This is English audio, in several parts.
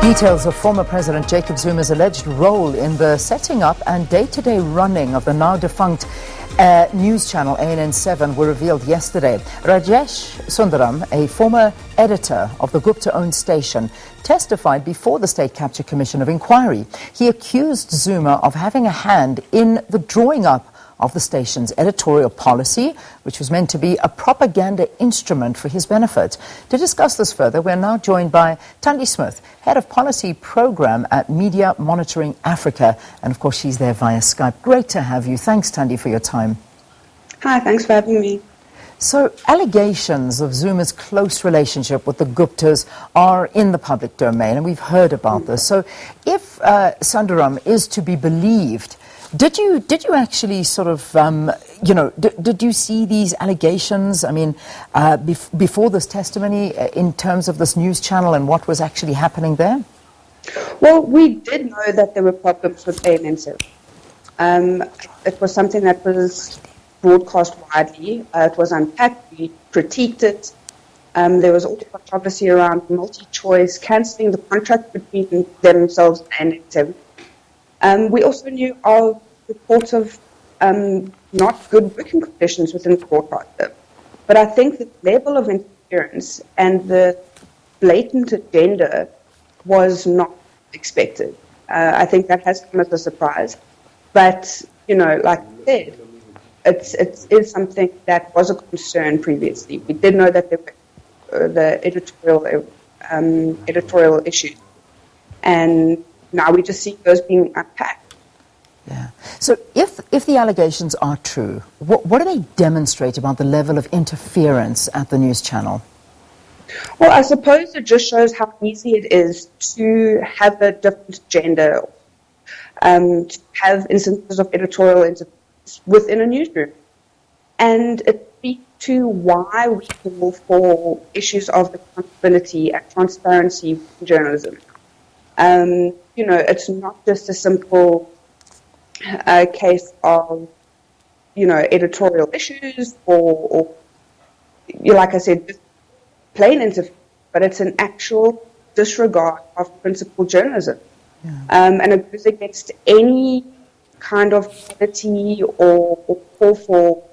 Details of former President Jacob Zuma's alleged role in the setting up and day-to-day running of the now defunct news channel ANN7 were revealed yesterday. Rajesh Sundaram, a former editor of the Gupta-owned station, testified before the State Capture Commission of Inquiry. He accused Zuma of having a hand in the drawing up of the station's editorial policy, which was meant to be a propaganda instrument for his benefit. To discuss this further, we're now joined by Thandi Smith, Head of Policy Program at Media Monitoring Africa. And of course, she's there via Skype. Great to have you. Thanks, Thandi, for your time. Hi, thanks for having me. So, allegations of Zuma's close relationship with the Guptas are in the public domain, and we've heard about this. So, if Sundaram is to be believed, did you actually sort of, did you see these allegations, before this testimony in terms of this news channel and what was actually happening there? Well, we did know that there were problems with ANN7. It was something that was broadcast widely. It was unpacked. We critiqued it. There was also controversy around multi-choice, cancelling the contract between themselves and ANN7. We also knew of reports of not good working conditions within the broadcaster. But I think the level of interference and the blatant agenda was not expected. I think that has come as a surprise. But, like I said, it is something that was a concern previously. We did know that there were the editorial issues. And now we just see those being unpacked. Yeah. So if the allegations are true, what do they demonstrate about the level of interference at the news channel? Well, I suppose it just shows how easy it is to have a different agenda, to have instances of editorial interference within a newsroom. And it speaks to why we call for issues of accountability and transparency in journalism. It's not just a simple case of, editorial issues or like I said, just plain interference, but it's an actual disregard of principled journalism. Yeah. And it goes against any kind of quality or call for,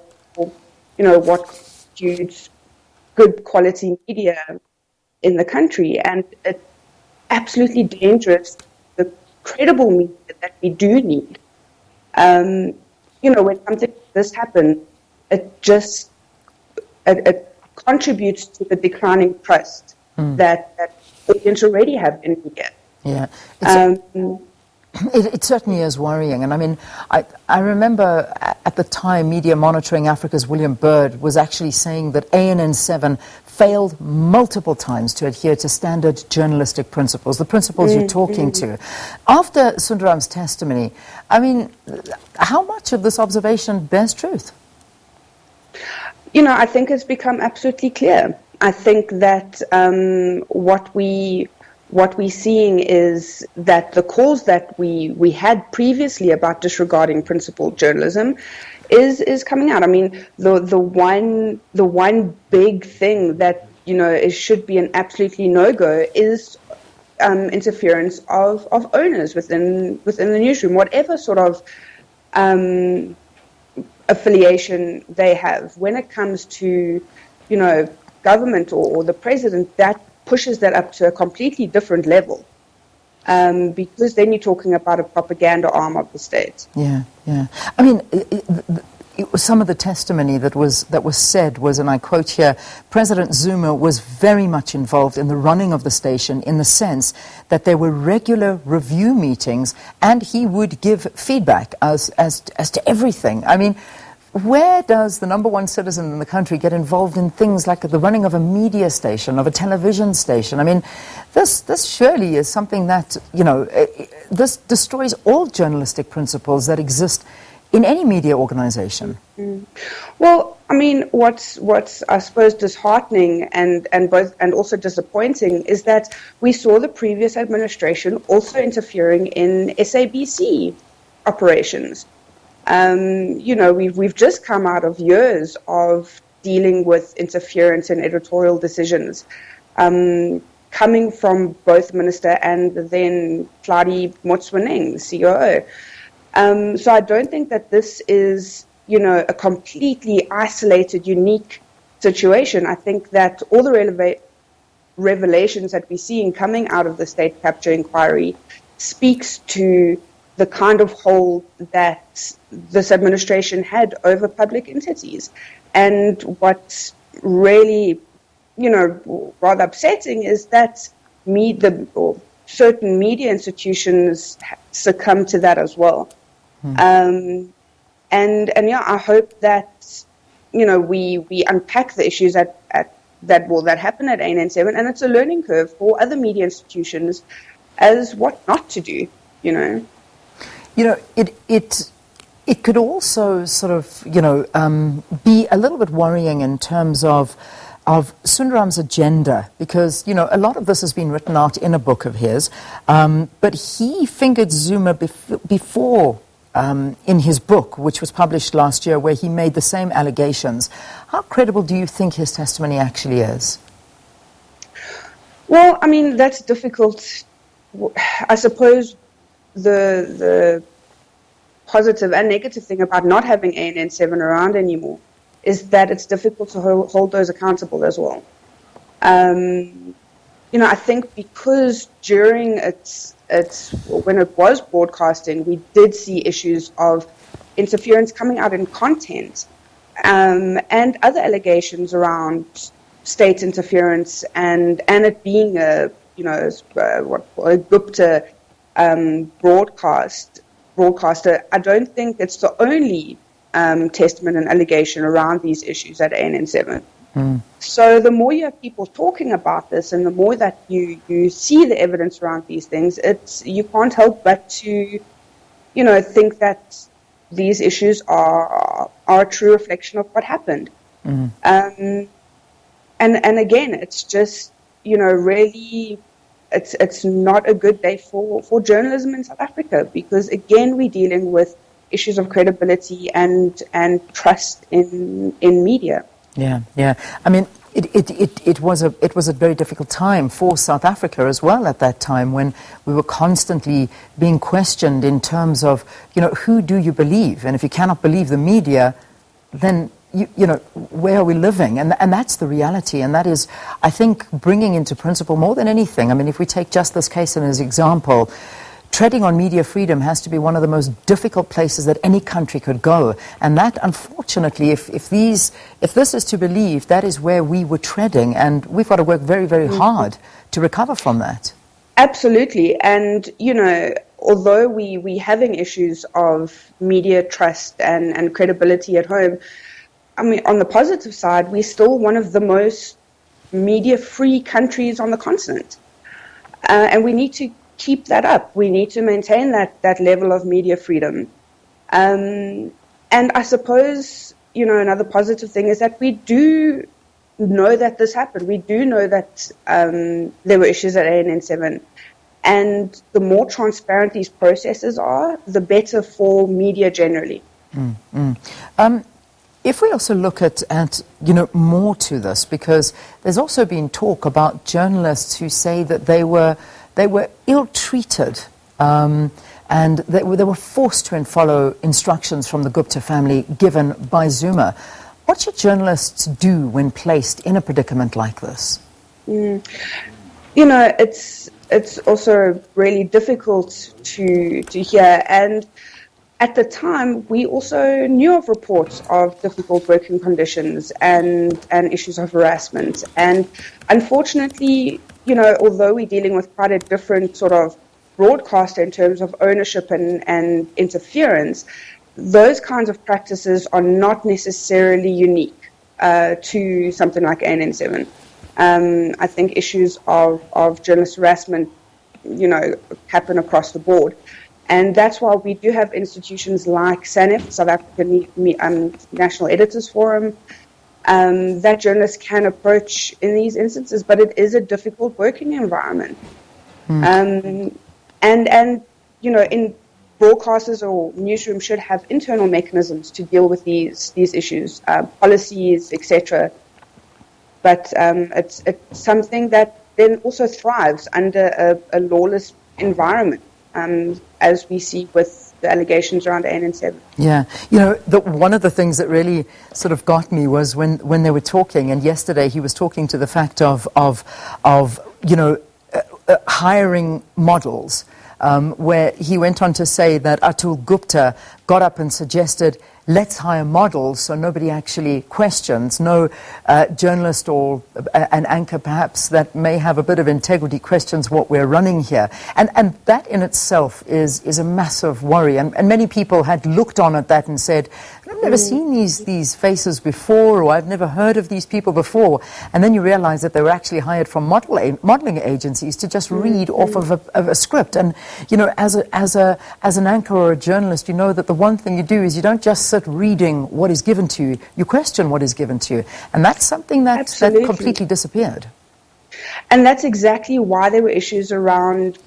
what constitutes good quality media in the country. And it's absolutely dangerous, the credible media that we do need. When something like this happens, it contributes to the declining trust that audience already have in media. Yeah, it certainly is worrying. And I remember at the time, Media Monitoring Africa's William Bird was actually saying that ANN7 failed multiple times to adhere to standard journalistic principles, the principles you're talking to. After Sundaram's testimony, how much of this observation bears truth? I think it's become absolutely clear. I think that what we're seeing is that the calls that we had previously about disregarding principled journalism is coming out. The one big thing that should be an absolutely no-go is interference of owners within the newsroom, whatever sort of affiliation they have. When it comes to government or the president, that pushes that up to a completely different level, because then you're talking about a propaganda arm of the state. Yeah. Some of the testimony that was said was, and I quote here, President Zuma was very much involved in the running of the station in the sense that there were regular review meetings and he would give feedback as to everything. Where does the number one citizen in the country get involved in things like the running of a media station, of a television station? This surely is something that, this destroys all journalistic principles that exist in any media organization. Well, what's I suppose disheartening and also disappointing is that we saw the previous administration also interfering in SABC operations. We've just come out of years of dealing with interference in editorial decisions. coming from both minister and then Tlhari Motsoeneng, COO. So I don't think that this is, a completely isolated, unique situation. I think that all the revelations that we're seeing coming out of the state capture inquiry speaks to the kind of hold that this administration had over public entities. And what's really, rather upsetting is that certain media institutions succumb to that as well. I hope that, we unpack the issues that happen at ANN7, and it's a learning curve for other media institutions as what not to do, It could also sort of, be a little bit worrying in terms of Sundaram's agenda, because, a lot of this has been written out in a book of his, but he fingered Zuma before in his book, which was published last year, where he made the same allegations. How credible do you think his testimony actually is? Well, I mean, that's difficult. I suppose the positive and negative thing about not having ANN7 around anymore is that it's difficult to hold those accountable as well. I think because during its when it was broadcasting, we did see issues of interference coming out in content, and other allegations around state interference and it being a Gupta broadcaster. I don't think it's the only testament and allegation around these issues at ANN7. So the more you have people talking about this, and the more that you see the evidence around these things, you can't help but to, think that these issues are a true reflection of what happened. And again, it's just, really, it's not a good day for journalism in South Africa, because again, we're dealing with issues of credibility and trust in media. Yeah. I mean, it was a very difficult time for South Africa as well at that time, when we were constantly being questioned in terms of, who do you believe? And if you cannot believe the media, then where are we living? And that's the reality. And that is, I think, bringing into principle more than anything. I mean, if we take just this case as an example, treading on media freedom has to be one of the most difficult places that any country could go. And that, unfortunately, if this is to believe, that is where we were treading. And we've got to work very, very hard to recover from that. Absolutely. And, although we're having issues of media trust and credibility at home, I mean, on the positive side, we're still one of the most media-free countries on the continent. And we need to keep that up. We need to maintain that level of media freedom. And I suppose, another positive thing is that we do know that this happened. We do know that there were issues at ANN7. And the more transparent these processes are, the better for media generally. If we also look at more to this, because there's also been talk about journalists who say that they were ill-treated and they were forced to follow instructions from the Gupta family given by Zuma. What should journalists do when placed in a predicament like this? It's also really difficult to hear. And at the time, we also knew of reports of difficult working conditions and issues of harassment. And unfortunately, although we're dealing with quite a different sort of broadcaster in terms of ownership and interference, those kinds of practices are not necessarily unique to something like ANN7. I think issues of journalist harassment, happen across the board. And that's why we do have institutions like SANEF, South African National Editors Forum, that journalists can approach in these instances, but it is a difficult working environment. In broadcasters or newsrooms should have internal mechanisms to deal with these issues, policies, etc. But it's something that then also thrives under a lawless environment, as we see with the allegations around ANN7. Yeah, one of the things that really sort of got me was when they were talking, and yesterday he was talking to the fact of hiring models, where he went on to say that Atul Gupta got up and suggested, let's hire models so nobody actually questions. No journalist or an anchor perhaps that may have a bit of integrity questions what we're running here. And that in itself is a massive worry. And many people had looked on at that and said, I've never seen these faces before, or I've never heard of these people before. And then you realize that they were actually hired from modeling agencies to just read off of a script. And, as an anchor or a journalist, you know that the one thing you do is you don't just sit reading what is given to you, you question what is given to you. And that's something that completely disappeared. And that's exactly why there were issues around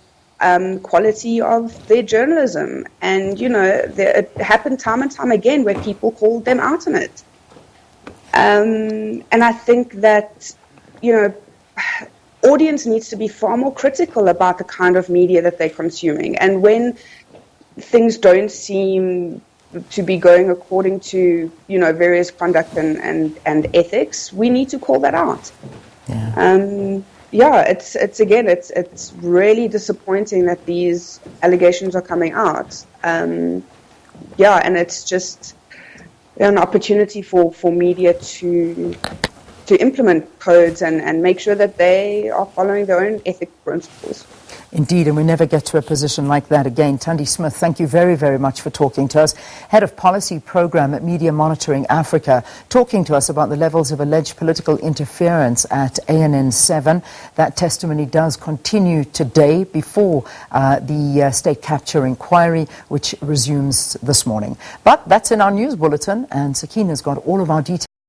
quality of their journalism. And, it happened time and time again where people called them out on it. And I think that, audience needs to be far more critical about the kind of media that they're consuming. And when things don't seem to be going according to, various conduct and ethics, we need to call that out. Yeah. It's really disappointing that these allegations are coming out. And it's just an opportunity for media to implement codes and make sure that they are following their own ethical principles. Indeed, and we never get to a position like that again. Thandi Smith, thank you very, very much for talking to us. Head of Policy Program at Media Monitoring Africa, talking to us about the levels of alleged political interference at ANN7. That testimony does continue today before the state capture inquiry, which resumes this morning. But that's in our news bulletin, and Sakina's got all of our details.